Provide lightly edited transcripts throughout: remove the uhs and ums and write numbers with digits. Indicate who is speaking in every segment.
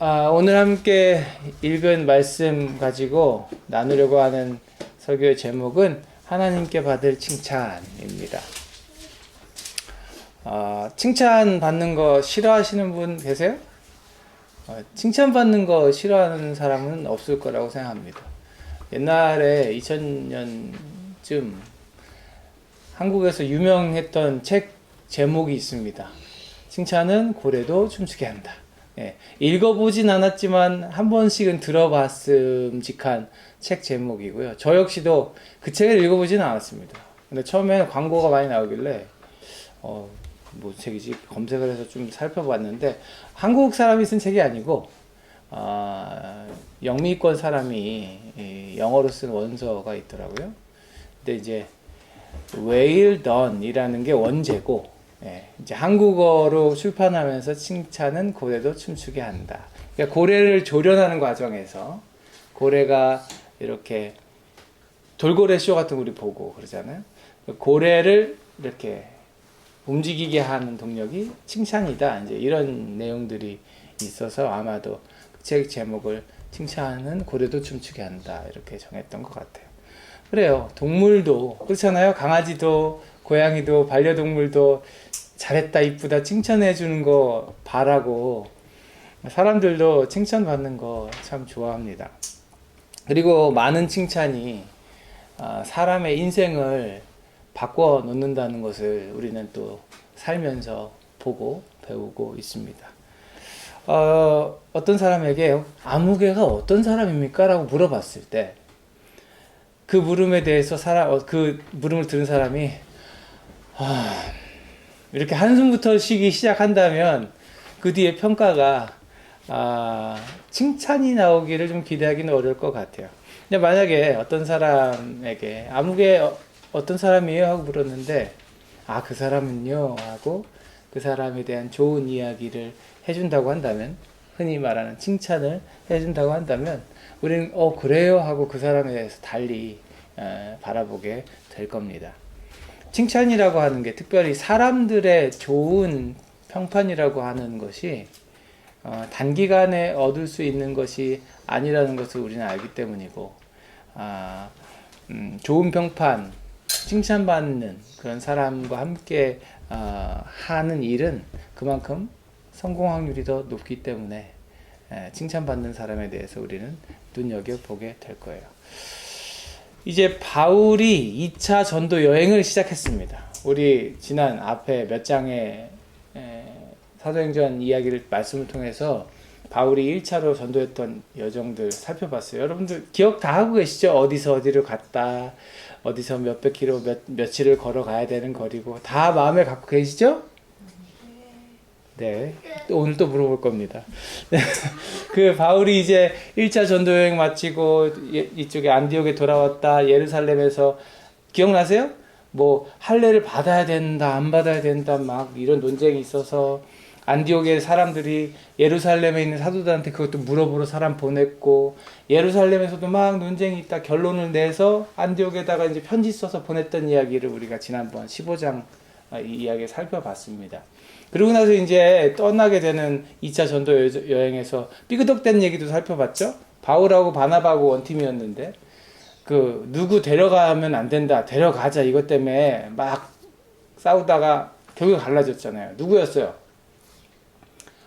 Speaker 1: 오늘 함께 읽은 말씀 가지고 나누려고 하는 설교의 제목은 하나님께 받을 칭찬입니다. 칭찬 받는 거 싫어하시는 분 계세요? 칭찬 받는 거 싫어하는 사람은 없을 거라고 생각합니다. 옛날에 2000년쯤 한국에서 유명했던 책 제목이 있습니다. 칭찬은 고래도 춤추게 한다. 읽어보진 않았지만 한 번씩은 들어봤음직한 책 제목이고요. 저 역시도 그 책을 읽어보진 않았습니다. 근데 처음에는 광고가 많이 나오길래 뭐 책이지 검색을 해서 좀 살펴봤는데 한국 사람이 쓴 책이 아니고 영미권 사람이 영어로 쓴 원서가 있더라고요. 근데 이제 well done 이라는 게 원제고 이제 한국어로 출판하면서 칭찬은 고래도 춤추게 한다. 그러니까 고래를 조련하는 과정에서 고래가 이렇게 돌고래 쇼 같은 거 우리 보고 그러잖아요. 고래를 이렇게 움직이게 하는 동력이 칭찬이다. 이제 이런 내용들이 있어서 아마도 책 제목을 칭찬은 고래도 춤추게 한다. 이렇게 정했던 것 같아요. 그래요. 동물도 그렇잖아요. 강아지도 고양이도 반려동물도 잘했다 이쁘다 칭찬해 주는 거 바라고 사람들도 칭찬 받는 거 참 좋아합니다. 그리고 많은 칭찬이 사람의 인생을 바꿔 놓는다는 것을 우리는 또 살면서 보고 배우고 있습니다. 어떤 사람에게 아무개가 어떤 사람입니까? 라고 물어봤을 때 그 물음에 대해서 그 물음을 들은 사람이 이렇게 한숨부터 쉬기 시작한다면 그 뒤에 평가가 칭찬이 나오기를 좀 기대하기는 어려울 것 같아요. 근데 만약에 어떤 사람에게 아무개 어떤 사람이에요? 하고 물었는데 그 사람은요? 하고 그 사람에 대한 좋은 이야기를 해준다고 한다면 흔히 말하는 칭찬을 해준다고 한다면 우리는 그래요? 하고 그 사람에 대해서 달리 바라보게 될 겁니다. 칭찬이라고 하는 게 특별히 사람들의 좋은 평판이라고 하는 것이 단기간에 얻을 수 있는 것이 아니라는 것을 우리는 알기 때문이고 좋은 평판, 칭찬받는 그런 사람과 함께 하는 일은 그만큼 성공 확률이 더 높기 때문에 칭찬받는 사람에 대해서 우리는 눈여겨보게 될 거예요. 이제 바울이 2차 전도 여행을 시작했습니다. 우리 지난 앞에 몇 장의 사도행전 이야기를 말씀을 통해서 바울이 1차로 전도했던 여정들 살펴봤어요. 여러분들 기억 다 하고 계시죠? 어디서 어디로 갔다, 어디서 몇백 킬로 며칠을 걸어가야 되는 거리고 다 마음에 갖고 계시죠? 네, 오늘 또 물어볼 겁니다. 그 바울이 이제 1차 전도 여행 마치고 이쪽에 안디옥에 돌아왔다. 예루살렘에서 기억나세요? 뭐 할례를 받아야 된다, 안 받아야 된다, 막 이런 논쟁이 있어서 안디옥의 사람들이 예루살렘에 있는 사도들한테 그것도 물어보러 사람 보냈고 예루살렘에서도 막 논쟁이 있다 결론을 내서 안디옥에다가 이제 편지 써서 보냈던 이야기를 우리가 지난번 15장 이야기 살펴봤습니다. 그리고 나서 이제 떠나게 되는 2차 전도 여행에서 삐그덕된 얘기도 살펴봤죠. 바울하고 바나바하고 원팀이었는데 누구 데려가면 안 된다, 데려가자 이것 때문에 막 싸우다가 결국 갈라졌잖아요. 누구였어요?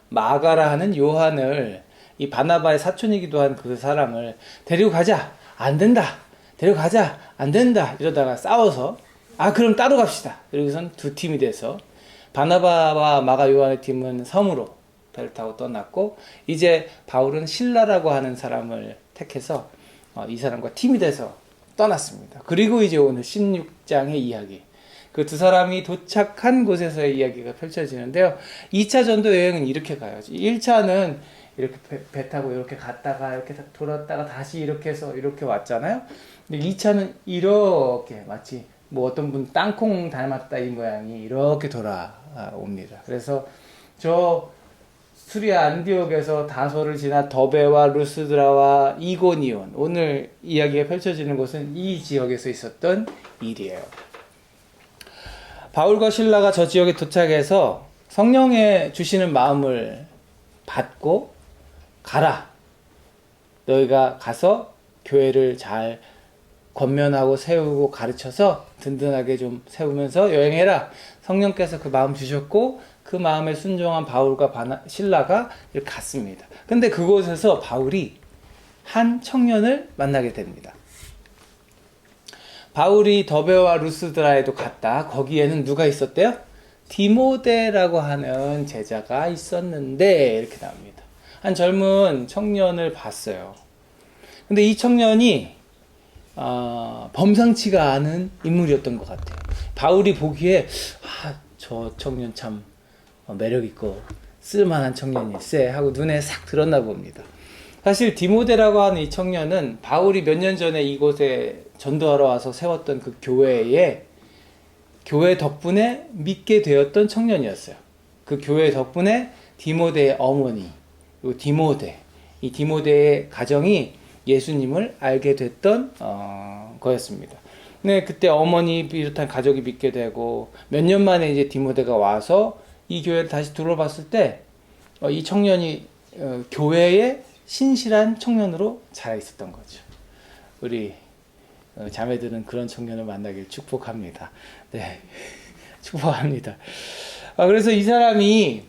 Speaker 1: 마가라 하는 요한을 이 바나바의 사촌이기도 한 그 사람을 데리고 가자, 안 된다, 데려가자, 안 된다 이러다가 싸워서 그럼 따로 갑시다. 여기선 두 팀이 돼서 바나바와 마가 요한의 팀은 섬으로 배를 타고 떠났고 이제 바울은 실라라고 하는 사람을 택해서 이 사람과 팀이 돼서 떠났습니다. 그리고 이제 오늘 16장의 이야기, 그 두 사람이 도착한 곳에서의 이야기가 펼쳐지는데요. 2차 전도 여행은 이렇게 가요. 1차는 이렇게 배 타고 이렇게 갔다가 이렇게 돌았다가 다시 이렇게 해서 이렇게 왔잖아요. 근데 2차는 이렇게 마치 뭐 어떤 분 땅콩 닮았다 이 모양이 이렇게 돌아옵니다. 그래서 저 수리아 안디옥에서 다소를 지나 더베와 루스드라와 이고니온, 오늘 이야기가 펼쳐지는 곳은 이 지역에서 있었던 일이에요. 바울과 실라가 저 지역에 도착해서 성령의 주시는 마음을 받고 가라. 너희가 가서 교회를 잘 권면하고 세우고 가르쳐서 든든하게 좀 세우면서 여행해라. 성령께서 그 마음 주셨고 그 마음에 순종한 바울과 실라가 이렇게 갔습니다. 근데 그곳에서 바울이 한 청년을 만나게 됩니다. 바울이 더베와 루스드라에도 갔다. 거기에는 누가 있었대요? 디모데라고 하는 제자가 있었는데 이렇게 나옵니다. 한 젊은 청년을 봤어요. 근데 이 청년이 범상치가 않은 인물이었던 것 같아요. 바울이 보기에 저 청년 참 매력있고 쓸만한 청년일세 하고 눈에 싹 들었나 봅니다. 사실 디모데라고 하는 이 청년은 바울이 몇 년 전에 이곳에 전도하러 와서 세웠던 그 교회 덕분에 믿게 되었던 청년이었어요. 그 교회 덕분에 디모데의 어머니, 그리고 이 디모데의 가정이 예수님을 알게 됐던 거였습니다. 네, 그때 어머니 비롯한 가족이 믿게 되고 몇 년 만에 이제 디모데가 와서 이 교회를 다시 둘러봤을 때 이 청년이 교회의 신실한 청년으로 자라 있었던 거죠. 우리 자매들은 그런 청년을 만나길 축복합니다. 네, 축복합니다. 그래서 이 사람이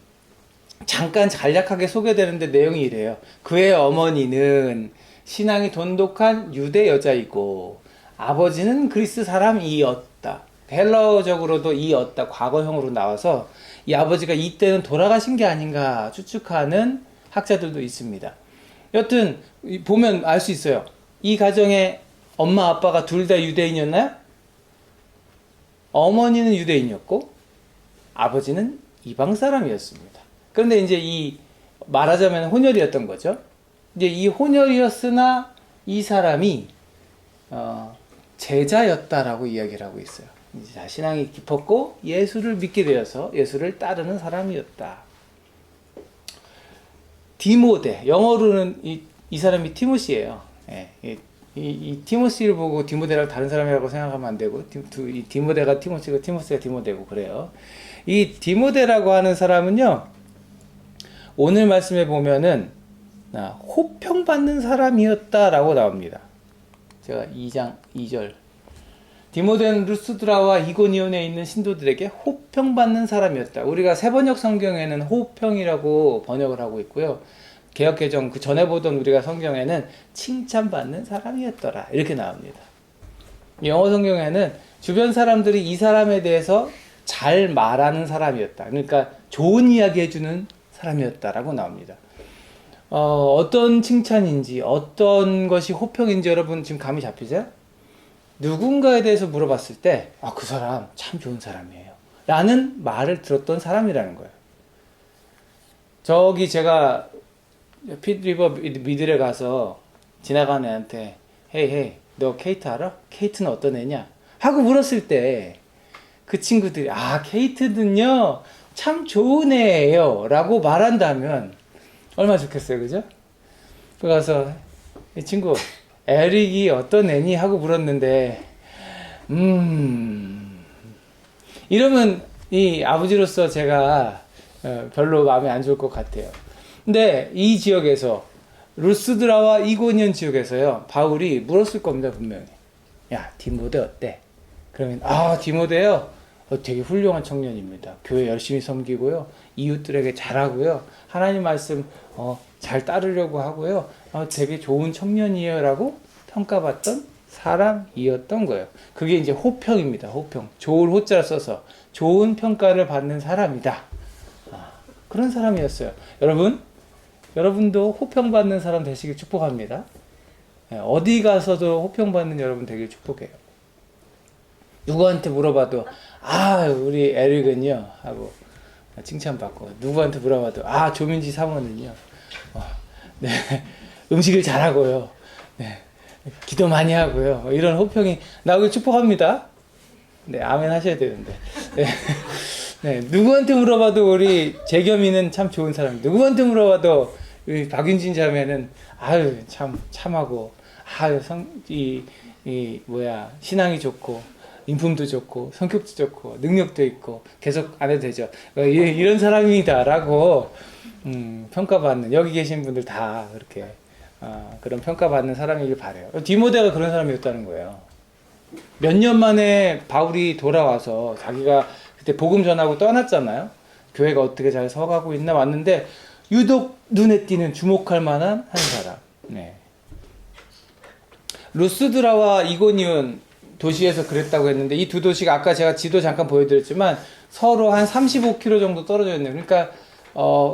Speaker 1: 잠깐 간략하게 소개되는데 내용이 이래요. 그의 어머니는 신앙이 돈독한 유대 여자이고 아버지는 그리스 사람이었다. 헬라어적으로도 이었다 과거형으로 나와서 이 아버지가 이때는 돌아가신 게 아닌가 추측하는 학자들도 있습니다. 여튼 보면 알 수 있어요. 이 가정의 엄마 아빠가 둘 다 유대인이었나요? 어머니는 유대인이었고 아버지는 이방 사람이었습니다. 그런데 이제 이 말하자면 혼혈이었던 거죠. 이제 이 혼혈이었으나 이 사람이 제자였다라고 이야기를 하고 있어요. 이제 신앙이 깊었고 예수를 믿게 되어서 예수를 따르는 사람이었다. 디모데, 영어로는 이 사람이 티모시예요. 예, 이 티모시를 보고 디모데랑 다른 사람이라고 생각하면 안 되고 이 디모데가 티모시고 티모시가 디모데고 그래요. 이 디모데라고 하는 사람은요, 오늘 말씀에 보면은 호평받는 사람이었다라고 나옵니다. 제가 2장 2절 디모데는 루스드라와 이고니온에 있는 신도들에게 호평받는 사람이었다. 우리가 새번역 성경에는 호평이라고 번역을 하고 있고요. 개역개정 그 전에 보던 우리가 성경에는 칭찬받는 사람이었더라 이렇게 나옵니다. 영어 성경에는 주변 사람들이 이 사람에 대해서 잘 말하는 사람이었다. 그러니까 좋은 이야기 해주는 사람이었다라고 나옵니다. 어떤 칭찬인지 어떤 것이 호평인지 여러분 지금 감이 잡히세요? 누군가에 대해서 물어봤을 때 그 사람 참 좋은 사람이에요 라는 말을 들었던 사람이라는 거예요. 저기 제가 피드리버 미들에 가서 지나가는 애한테 헤이 너 케이트 알아? 케이트는 어떤 애냐? 하고 물었을 때 그 친구들이 케이트는요 참 좋은 애예요 라고 말한다면 얼마나 좋겠어요, 그죠? 그래서 이 친구 에릭이 어떤 애니? 하고 물었는데 이러면 이 아버지로서 제가 별로 마음에 안 좋을 것 같아요. 근데 이 지역에서 루스드라와 이고니온 지역에서요 바울이 물었을 겁니다. 분명히. 야, 디모데 어때? 그러면 디모데요 되게 훌륭한 청년입니다. 교회 열심히 섬기고요 이웃들에게 잘하고요 하나님 말씀 잘 따르려고 하고요 되게 좋은 청년이에요 라고 평가받던 사람이었던 거예요. 그게 이제 호평입니다. 호평. 좋을 호자를 써서 좋은 평가를 받는 사람이다. 그런 사람이었어요. 여러분도 호평받는 사람 되시길 축복합니다. 어디 가서도 호평받는 여러분 되길 축복해요. 누구한테 물어봐도 우리 에릭은요 하고 칭찬받고, 누구한테 물어봐도 조민지 사모는요 네, 음식을 잘하고요 네, 기도 많이 하고요 이런 호평이 나오길 축복합니다. 네, 아멘 하셔야 되는데 네, 누구한테 물어봐도 우리 재겸이는 참 좋은 사람, 누구한테 물어봐도 우리 박윤진 자매는 참하고 신앙이 좋고 인품도 좋고 성격도 좋고 능력도 있고 계속 안 해도 되죠. 이런 사람이다라고 평가받는, 여기 계신 분들 다 그렇게 그런 평가받는 사람이길 바래요. 디모데가 그런 사람이었다는 거예요. 몇 년 만에 바울이 돌아와서 자기가 그때 복음 전하고 떠났잖아요. 교회가 어떻게 잘 서가고 있나 왔는데 유독 눈에 띄는 주목할 만한 한 사람. 네. 루스드라와 이고니온 도시에서 그랬다고 했는데, 이 두 도시가 아까 제가 지도 잠깐 보여드렸지만 서로 한 35km 정도 떨어져 있네요. 그러니까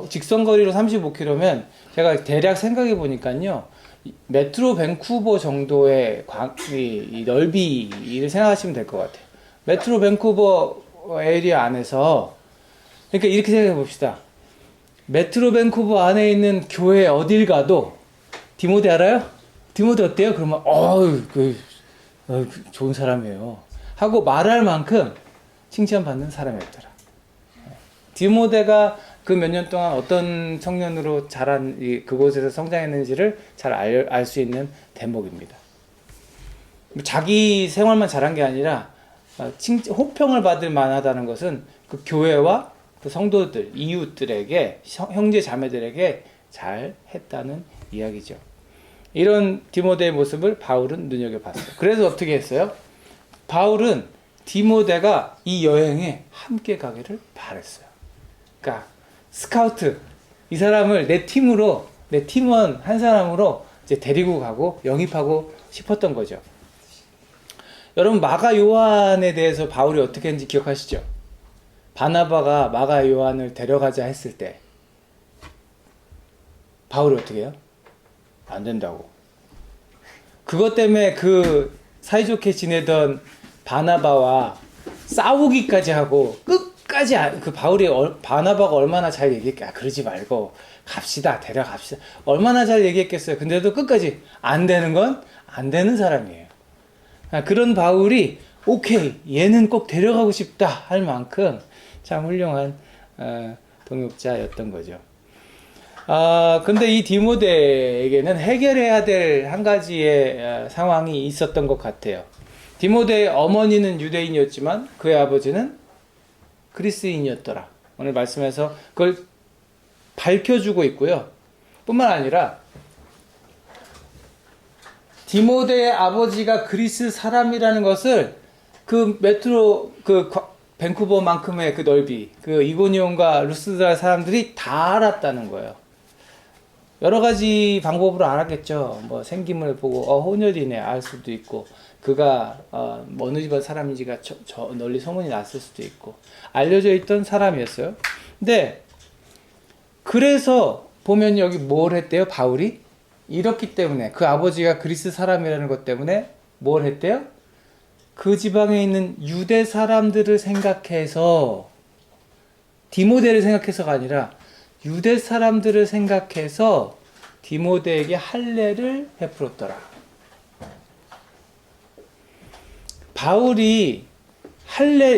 Speaker 1: 직선거리로 35km면 제가 대략 생각해 보니까요, 메트로 밴쿠버 정도의 이 넓이를 생각하시면 될 것 같아요. 메트로 밴쿠버 에리아 안에서, 그러니까 이렇게 생각해 봅시다. 메트로 밴쿠버 안에 있는 교회 어딜 가도 디모데 알아요? 디모데 어때요? 그러면 좋은 사람이에요 하고 말할 만큼 칭찬받는 사람이었더라. 디모데가 그 몇 년 동안 어떤 청년으로 그곳에서 성장했는지를 잘 알 수 있는 대목입니다. 자기 생활만 잘한 게 아니라 호평을 받을 만하다는 것은 그 교회와 그 성도들, 이웃들에게, 형제 자매들에게 잘 했다는 이야기죠. 이런 디모데의 모습을 바울은 눈여겨봤어요. 그래서 어떻게 했어요? 바울은 디모데가 이 여행에 함께 가기를 바랬어요. 그러니까 스카우트, 이 사람을 내 팀원 한 사람으로 이제 데리고 가고 영입하고 싶었던 거죠. 여러분, 마가 요한에 대해서 바울이 어떻게 했는지 기억하시죠? 바나바가 마가 요한을 데려가자 했을 때 바울이 어떻게 해요? 안 된다고. 그것 때문에 그 사이좋게 지내던 바나바와 싸우기까지 하고 끝까지 그 바나바가 얼마나 잘 얘기했게, 그러지 말고 갑시다, 데려갑시다, 얼마나 잘 얘기했겠어요. 근데도 끝까지 안 되는 건 안 되는 사람이에요. 그런 바울이 오케이, 얘는 꼭 데려가고 싶다 할 만큼 참 훌륭한 동역자였던 거죠. 근데 이 디모데에게는 해결해야 될 한 가지의 상황이 있었던 것 같아요. 디모데의 어머니는 유대인이었지만 그의 아버지는 그리스인이었더라. 오늘 말씀에서 그걸 밝혀주고 있고요. 뿐만 아니라 디모데의 아버지가 그리스 사람이라는 것을 그 밴쿠버만큼의 그 넓이, 그 이고니온과 루스드라 사람들이 다 알았다는 거예요. 여러 가지 방법으로 알았겠죠. 뭐 생김을 보고 혼혈이네 알 수도 있고, 그가 어느 집 사람인지가 널리 소문이 났을 수도 있고, 알려져 있던 사람이었어요. 근데 그래서 보면 여기 뭘 했대요? 바울이 이렇기 때문에, 그 아버지가 그리스 사람이라는 것 때문에 뭘 했대요? 그 지방에 있는 유대 사람들을 생각해서, 디모데를 생각해서가 아니라 유대 사람들을 생각해서 디모데에게 할례를 베풀었더라. 바울이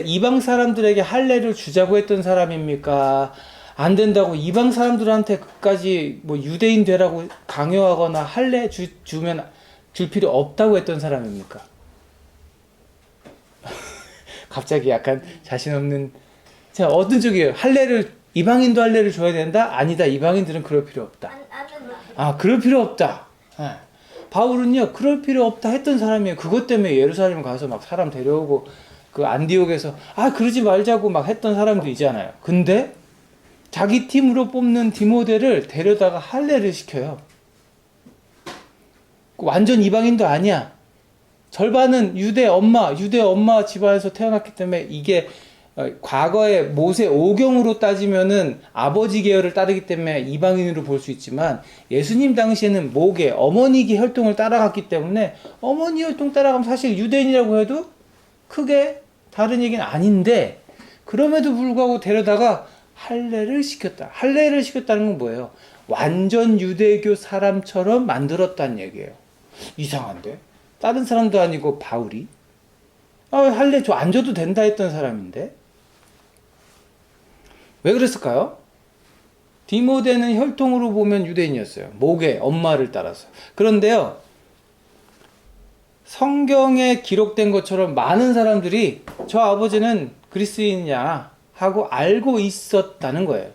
Speaker 1: 이방 사람들에게 할례를 주자고 했던 사람입니까? 안 된다고 이방 사람들한테 끝까지 뭐 유대인 되라고 강요하거나 할례 줄 필요 없다고 했던 사람입니까? 갑자기 약간 자신 없는, 자, 어떤 쪽이에요? 이방인도 할례를 줘야 된다? 아니다, 이방인들은 그럴 필요 없다. 그럴 필요 없다. 바울은요, 그럴 필요 없다 했던 사람이에요. 그것 때문에 예루살렘 가서 막 사람 데려오고, 그 안디옥에서 그러지 말자고 막 했던 사람도 있잖아요. 근데 자기 팀으로 뽑는 디모데를 데려다가 할례를 시켜요. 완전 이방인도 아니야. 절반은 유대 엄마 집안에서 태어났기 때문에, 이게 과거에 모세 오경으로 따지면은 아버지 계열을 따르기 때문에 이방인으로 볼 수 있지만, 예수님 당시에는 모계, 어머니계 혈통을 따라갔기 때문에 어머니 혈통 따라가면 사실 유대인이라고 해도 크게 다른 얘기는 아닌데, 그럼에도 불구하고 데려다가 할례를 시켰다. 할례를 시켰다는 건 뭐예요? 완전 유대교 사람처럼 만들었다는 얘기예요. 이상한데? 다른 사람도 아니고 바울이 할례 안 줘도 된다 했던 사람인데 왜 그랬을까요? 디모데는 혈통으로 보면 유대인이었어요. 모계, 엄마를 따라서. 그런데요, 성경에 기록된 것처럼 많은 사람들이 저 아버지는 그리스인이냐 하고 알고 있었다는 거예요.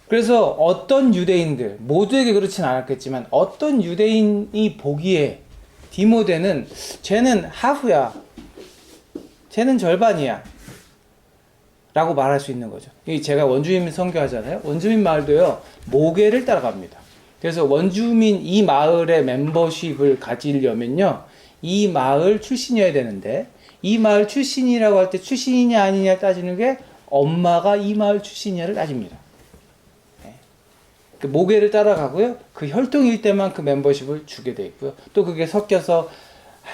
Speaker 1: 그래서 어떤 유대인들, 모두에게 그렇진 않았겠지만 어떤 유대인이 보기에 디모데는 쟤는 하프야, 쟤는 절반이야 라고 말할 수 있는 거죠. 제가 원주민 선교하잖아요. 원주민 마을도요, 모계를 따라갑니다. 그래서 원주민 이 마을의 멤버십을 가지려면요, 이 마을 출신이어야 되는데, 이 마을 출신이라고 할 때 출신이냐 아니냐 따지는 게 엄마가 이 마을 출신이냐를 따집니다. 그 모계를 따라가고요, 그 혈통일 때만 그 멤버십을 주게 돼 있고요. 또 그게 섞여서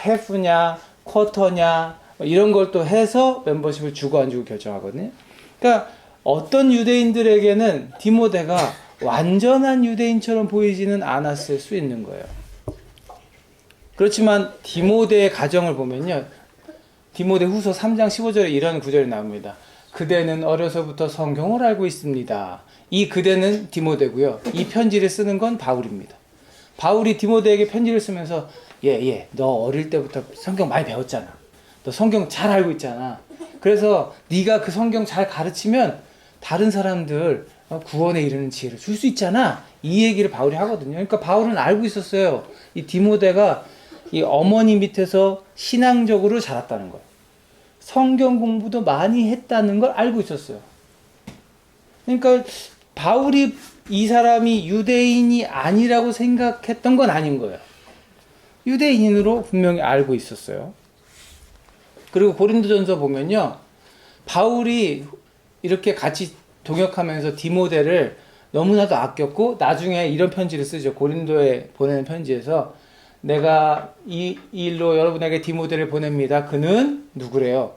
Speaker 1: 해프냐 쿼터냐 이런 걸 또 해서 멤버십을 주고 안 주고 결정하거든요. 그러니까 어떤 유대인들에게는 디모데가 완전한 유대인처럼 보이지는 않았을 수 있는 거예요. 그렇지만 디모데의 가정을 보면요, 디모데 후서 3장 15절에 이런 구절이 나옵니다. 그대는 어려서부터 성경을 알고 있습니다. 이 그대는 디모데고요, 이 편지를 쓰는 건 바울입니다. 바울이 디모데에게 편지를 쓰면서 너 어릴 때부터 성경 많이 배웠잖아. 너 성경 잘 알고 있잖아. 그래서 네가 그 성경 잘 가르치면 다른 사람들 구원에 이르는 지혜를 줄 수 있잖아. 이 얘기를 바울이 하거든요. 그러니까 바울은 알고 있었어요. 이 디모데가 이 어머니 밑에서 신앙적으로 자랐다는 거예요. 성경 공부도 많이 했다는 걸 알고 있었어요. 그러니까 바울이 이 사람이 유대인이 아니라고 생각했던 건 아닌 거예요. 유대인으로 분명히 알고 있었어요. 그리고 고린도전서 보면요, 바울이 이렇게 같이 동역하면서 디모데를 너무나도 아꼈고 나중에 이런 편지를 쓰죠. 고린도에 보내는 편지에서 내가 이 일로 여러분에게 디모데를 보냅니다. 그는 누구래요?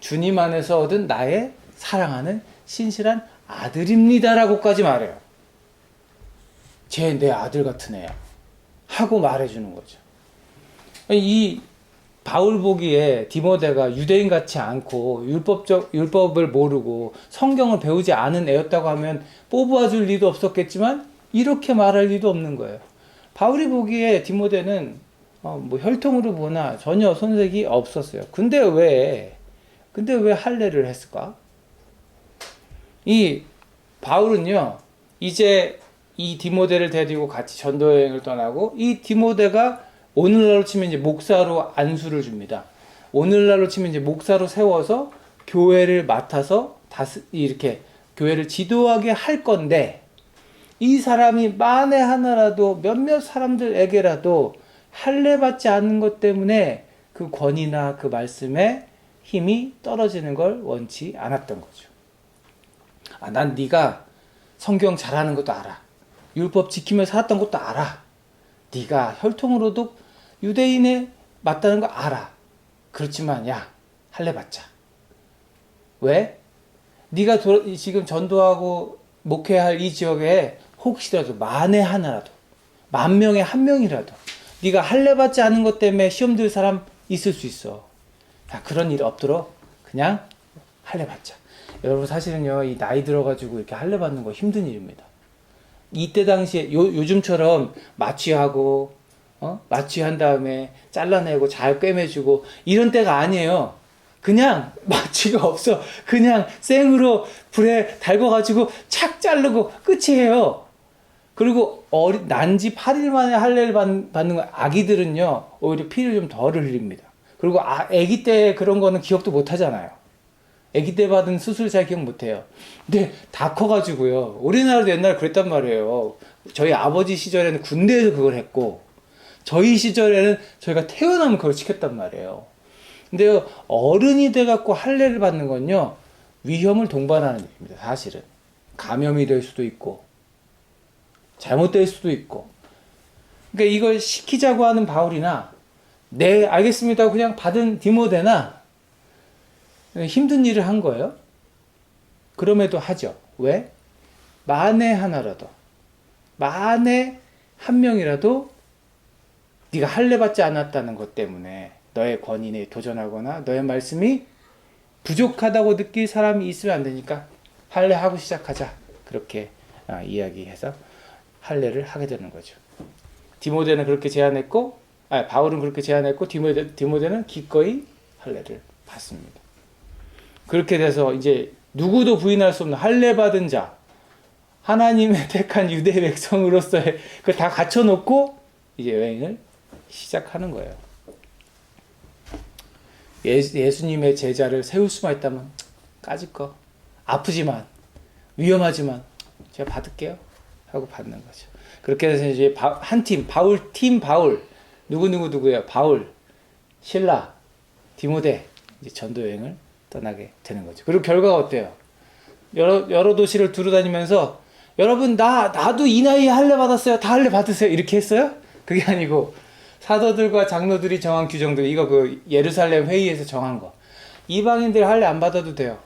Speaker 1: 주님 안에서 얻은 나의 사랑하는 신실한 아들입니다 라고까지 말해요. 쟤 내 아들 같은 애야 하고 말해주는 거죠. 이 바울 보기에 디모데가 유대인 같지 않고 율법을 모르고 성경을 배우지 않은 애였다고 하면 뽑아 줄 리도 없었겠지만 이렇게 말할 리도 없는 거예요. 바울이 보기에 디모데는 뭐 혈통으로 보나 전혀 손색이 없었어요. 근데 왜 할례를 했을까? 이 바울은요, 이제 이 디모데를 데리고 같이 전도 여행을 떠나고, 이 디모데가 오늘날로 치면 이제 목사로 안수를 줍니다. 오늘날로 치면 이제 목사로 세워서 교회를 맡아서 이렇게 교회를 지도하게 할 건데, 이 사람이 만에 하나라도 몇몇 사람들에게라도 할례 받지 않는 것 때문에 그 권위나 그 말씀의 힘이 떨어지는 걸 원치 않았던 거죠. 난 네가 성경 잘하는 것도 알아. 율법 지키며 살았던 것도 알아. 네가 혈통으로도 유대인에 맞다는 거 알아. 그렇지만 할례 받자. 왜? 네가 지금 전도하고 목회할 이 지역에 혹시라도 만에 하나라도, 10,000명에 1명이라도 네가 할례 받지 않은 것 때문에 시험 들 사람 있을 수 있어. 그런 일 없도록 그냥 할례 받자. 여러분, 사실은요, 이 나이 들어가지고 이렇게 할례 받는 거 힘든 일입니다. 이때 당시에 요즘처럼 마취하고 마취한 다음에 잘라내고 잘 꿰매주고 이런 때가 아니에요. 그냥 마취가 없어. 그냥 생으로 불에 달궈가지고 착 자르고 끝이에요. 그리고 난지 8일 만에 할례를 받는 거, 아기들은요 오히려 피를 좀 덜 흘립니다. 그리고 아기 때 그런 거는 기억도 못 하잖아요. 아기 때 받은 수술 잘 기억 못 해요. 근데 다 커가지고요, 우리나라도 옛날에 그랬단 말이에요. 저희 아버지 시절에는 군대에서 그걸 했고, 저희 시절에는 저희가 태어나면 그걸 시켰단 말이에요. 근데 어른이 돼갖고 할례를 받는 건요, 위험을 동반하는 일입니다. 사실은 감염이 될 수도 있고 잘못될 수도 있고. 그러니까 이걸 시키자고 하는 바울이나 네 알겠습니다 그냥 받은 디모데나 힘든 일을 한 거예요. 그럼에도 하죠. 왜? 만에 하나라도, 만에 한 명이라도 네가 할례 받지 않았다는 것 때문에 너의 권위에 도전하거나 너의 말씀이 부족하다고 느낄 사람이 있으면 안 되니까 할례하고 시작하자. 그렇게 이야기해서 할례를 하게 되는 거죠. 디모데는 그렇게 제안했고, 바울은 그렇게 제안했고 디모데는 기꺼이 할례를 받습니다. 그렇게 돼서 이제 누구도 부인할 수 없는 할례 받은 자, 하나님의 택한 유대 백성으로서의 그걸 다 갖춰놓고 이제 여행을 시작하는 거예요. 예수님의 제자를 세울 수만 있다면 까짓 거 아프지만 위험하지만 제가 받을게요 하고 받는 거죠. 그렇게 해서 이제 한 팀 바울 누구예요? 바울, 실라, 디모데 이제 전도 여행을 떠나게 되는 거죠. 그리고 결과가 어때요? 여러 도시를 두루다니면서 여러분 나도 이 나이에 할례 받았어요. 다 할례 받으세요. 이렇게 했어요? 그게 아니고 사도들과 장로들이 정한 규정들, 이거 그 예루살렘 회의에서 정한 거. 이방인들 할례 안 받아도 돼요.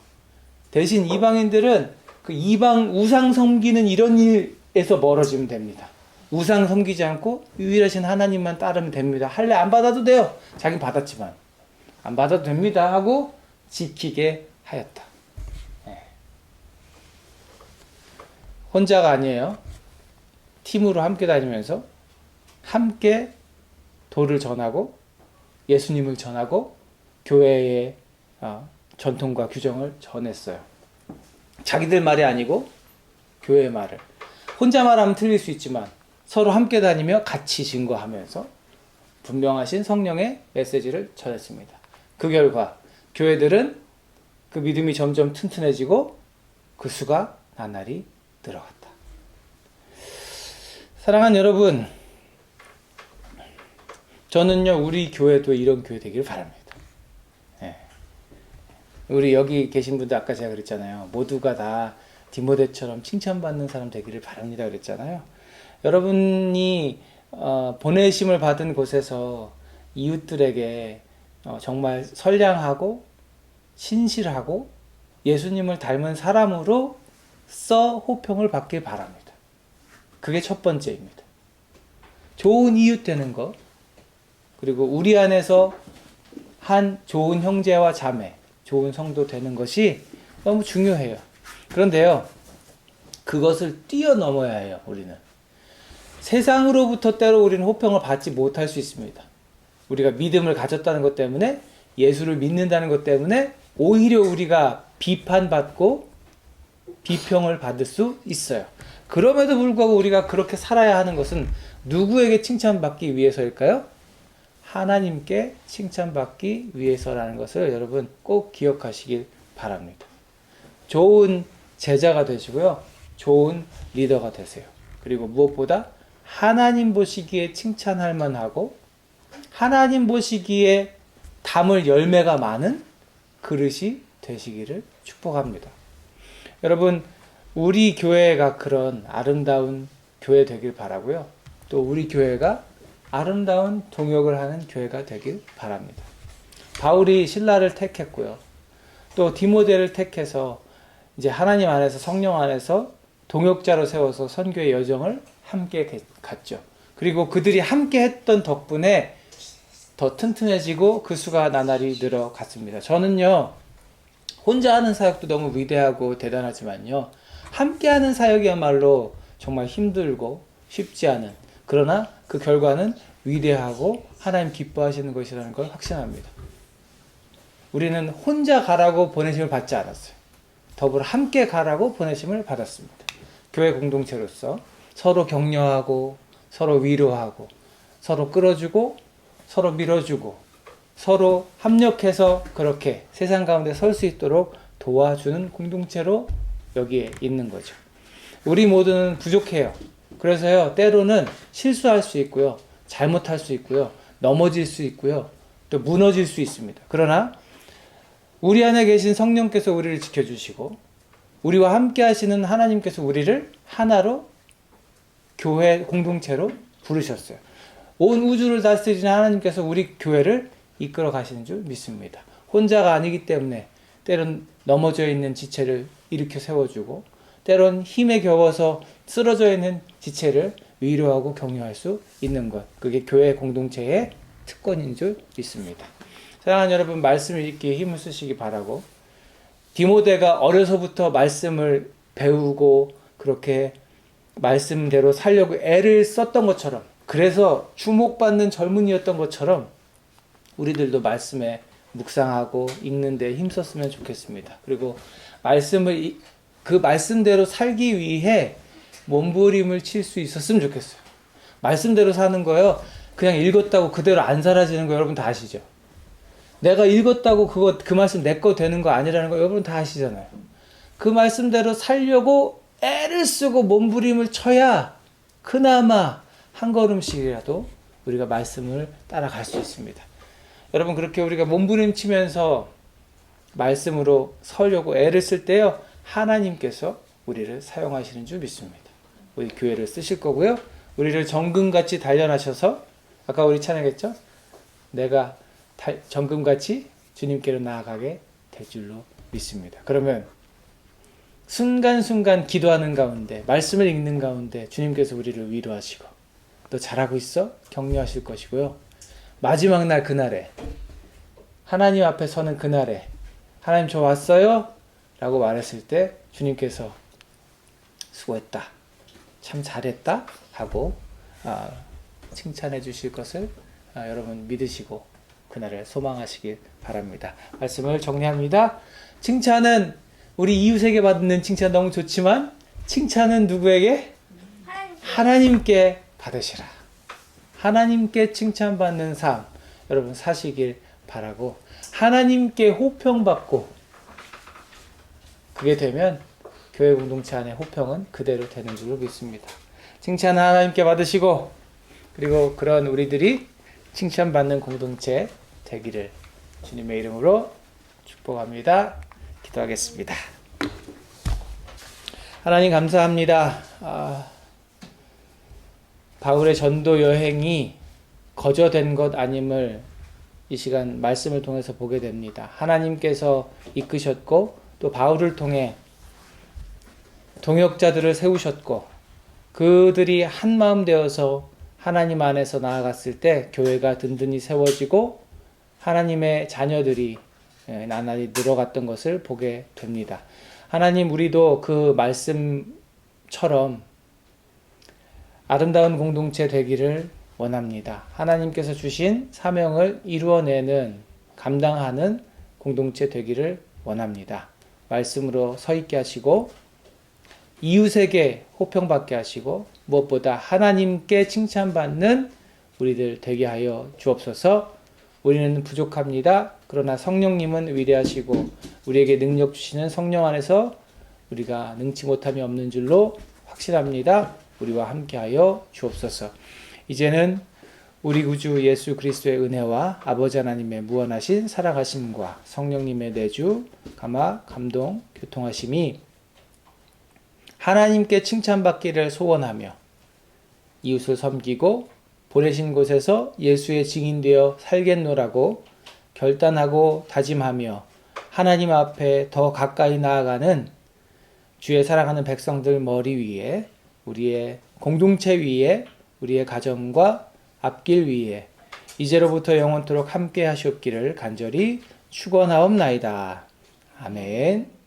Speaker 1: 대신 이방인들은 그 이방 우상 섬기는 이런 일에서 멀어지면 됩니다. 우상 섬기지 않고 유일하신 하나님만 따르면 됩니다. 할례 안 받아도 돼요. 자긴 받았지만 안 받아도 됩니다 하고 지키게 하였다. 네. 혼자가 아니에요. 팀으로 함께 다니면서 함께 도를 전하고 예수님을 전하고 교회의 전통과 규정을 전했어요. 자기들 말이 아니고 교회의 말을. 혼자 말하면 틀릴 수 있지만 서로 함께 다니며 같이 증거하면서 분명하신 성령의 메시지를 전했습니다. 그 결과 교회들은 그 믿음이 점점 튼튼해지고 그 수가 나날이 늘어갔다. 사랑하는 여러분, 저는요 우리 교회도 이런 교회 되기를 바랍니다. 네. 우리 여기 계신 분들 아까 제가 그랬잖아요. 모두가 다 디모데처럼 칭찬받는 사람 되기를 바랍니다 그랬잖아요. 여러분이 보내심을 받은 곳에서 이웃들에게 정말 선량하고 신실하고 예수님을 닮은 사람으로 호평을 받길 바랍니다. 그게 첫 번째입니다. 좋은 이웃 되는 것, 그리고 우리 안에서 한 좋은 형제와 자매, 좋은 성도 되는 것이 너무 중요해요. 그런데요, 그것을 뛰어넘어야 해요. 우리는 세상으로부터 때로 우리는 호평을 받지 못할 수 있습니다. 우리가 믿음을 가졌다는 것 때문에, 예수를 믿는다는 것 때문에 오히려 우리가 비판받고 비평을 받을 수 있어요. 그럼에도 불구하고 우리가 그렇게 살아야 하는 것은 누구에게 칭찬받기 위해서일까요? 하나님께 칭찬받기 위해서라는 것을 여러분 꼭 기억하시길 바랍니다. 좋은 제자가 되시고요. 좋은 리더가 되세요. 그리고 무엇보다 하나님 보시기에 칭찬할 만하고 하나님 보시기에 담을 열매가 많은 그릇이 되시기를 축복합니다. 여러분, 우리 교회가 그런 아름다운 교회 되길 바라고요. 또 우리 교회가 아름다운 동역을 하는 교회가 되길 바랍니다. 바울이 신라를 택했고요. 또 디모데를 택해서 이제 하나님 안에서, 성령 안에서 동역자로 세워서 선교의 여정을 함께 갔죠. 그리고 그들이 함께 했던 덕분에 더 튼튼해지고 그 수가 나날이 늘어갔습니다. 저는요, 혼자 하는 사역도 너무 위대하고 대단하지만요, 함께 하는 사역이야말로 정말 힘들고 쉽지 않은, 그러나 그 결과는 위대하고 하나님 기뻐하시는 것이라는 걸 확신합니다. 우리는 혼자 가라고 보내심을 받지 않았어요. 더불어 함께 가라고 보내심을 받았습니다. 교회 공동체로서 서로 격려하고 서로 위로하고 서로 끌어주고 서로 밀어주고 서로 합력해서 그렇게 세상 가운데 설 수 있도록 도와주는 공동체로 여기에 있는 거죠. 우리 모두는 부족해요. 그래서요, 때로는 실수할 수 있고요, 잘못할 수 있고요, 넘어질 수 있고요, 또 무너질 수 있습니다. 그러나 우리 안에 계신 성령께서 우리를 지켜주시고 우리와 함께 하시는 하나님께서 우리를 하나로 교회 공동체로 부르셨어요. 온 우주를 다스리는 하나님께서 우리 교회를 이끌어 가시는 줄 믿습니다. 혼자가 아니기 때문에 때론 넘어져 있는 지체를 일으켜 세워주고 때론 힘에 겨워서 쓰러져 있는 지체를 위로하고 격려할 수 있는 것, 그게 교회 공동체의 특권인 줄 믿습니다. 사랑하는 여러분, 말씀을 읽기에 힘을 쓰시기 바라고, 디모데가 어려서부터 말씀을 배우고 그렇게 말씀대로 살려고 애를 썼던 것처럼 그래서 주목받는 젊은이였던 것처럼 우리들도 말씀에 묵상하고 읽는 데 힘썼으면 좋겠습니다. 그리고 말씀을 그 말씀대로 살기 위해 몸부림을 칠 수 있었으면 좋겠어요. 말씀대로 사는 거요. 그냥 읽었다고 그대로 안 사라지는 거 여러분 다 아시죠? 내가 읽었다고 그 말씀 내 거 되는 거 아니라는 거 여러분 다 아시잖아요. 그 말씀대로 살려고 애를 쓰고 몸부림을 쳐야 그나마 한 걸음씩이라도 우리가 말씀을 따라갈 수 있습니다. 여러분 그렇게 우리가 몸부림치면서 말씀으로 서려고 애를 쓸 때요. 하나님께서 우리를 사용하시는 줄 믿습니다. 우리 교회를 쓰실 거고요. 우리를 정금같이 단련하셔서 아까 우리 찬양했죠? 내가 정금같이 주님께로 나아가게 될 줄로 믿습니다. 그러면 순간순간 기도하는 가운데 말씀을 읽는 가운데 주님께서 우리를 위로하시고 너 잘하고 있어? 격려하실 것이고요. 마지막 날 그날에 하나님 앞에 서는 그날에 하나님 저 왔어요? 라고 말했을 때 주님께서 수고했다. 참 잘했다. 하고 칭찬해 주실 것을 여러분 믿으시고 그날을 소망하시길 바랍니다. 말씀을 정리합니다. 칭찬은 우리 이웃에게 받는 칭찬 너무 좋지만 칭찬은 누구에게? 하나님께 받으시라. 하나님께 칭찬받는 삶 여러분 사시길 바라고 하나님께 호평받고 그게 되면 교회 공동체 안에 호평은 그대로 되는 줄로 믿습니다. 칭찬은 하나님께 받으시고 그리고 그런 우리들이 칭찬받는 공동체 되기를 주님의 이름으로 축복합니다. 기도하겠습니다. 하나님 감사합니다. 바울의 전도 여행이 거저된 것 아님을 이 시간 말씀을 통해서 보게 됩니다. 하나님께서 이끄셨고 또 바울을 통해 동역자들을 세우셨고 그들이 한마음 되어서 하나님 안에서 나아갔을 때 교회가 든든히 세워지고 하나님의 자녀들이 나날이 늘어갔던 것을 보게 됩니다. 하나님 우리도 그 말씀처럼 아름다운 공동체 되기를 원합니다. 하나님께서 주신 사명을 이루어내는 감당하는 공동체 되기를 원합니다. 말씀으로 서 있게 하시고 이웃에게 호평받게 하시고 무엇보다 하나님께 칭찬받는 우리들 되게 하여 주옵소서. 우리는 부족합니다. 그러나 성령님은 위대하시고 우리에게 능력 주시는 성령 안에서 우리가 능치 못함이 없는 줄로 확신합니다. 우리와 함께하여 주옵소서. 이제는 우리 구주 예수 그리스도의 은혜와 아버지 하나님의 무한하신 사랑하심과 성령님의 내주, 감화, 감동, 교통하심이 하나님께 칭찬받기를 소원하며 이웃을 섬기고 보내신 곳에서 예수의 증인되어 살겠노라고 결단하고 다짐하며 하나님 앞에 더 가까이 나아가는 주의 사랑하는 백성들 머리 위에 우리의 공동체 위에 우리의 가정과 앞길 위에 이제로부터 영원토록 함께 하시옵기를 간절히 축원하옵나이다. 아멘.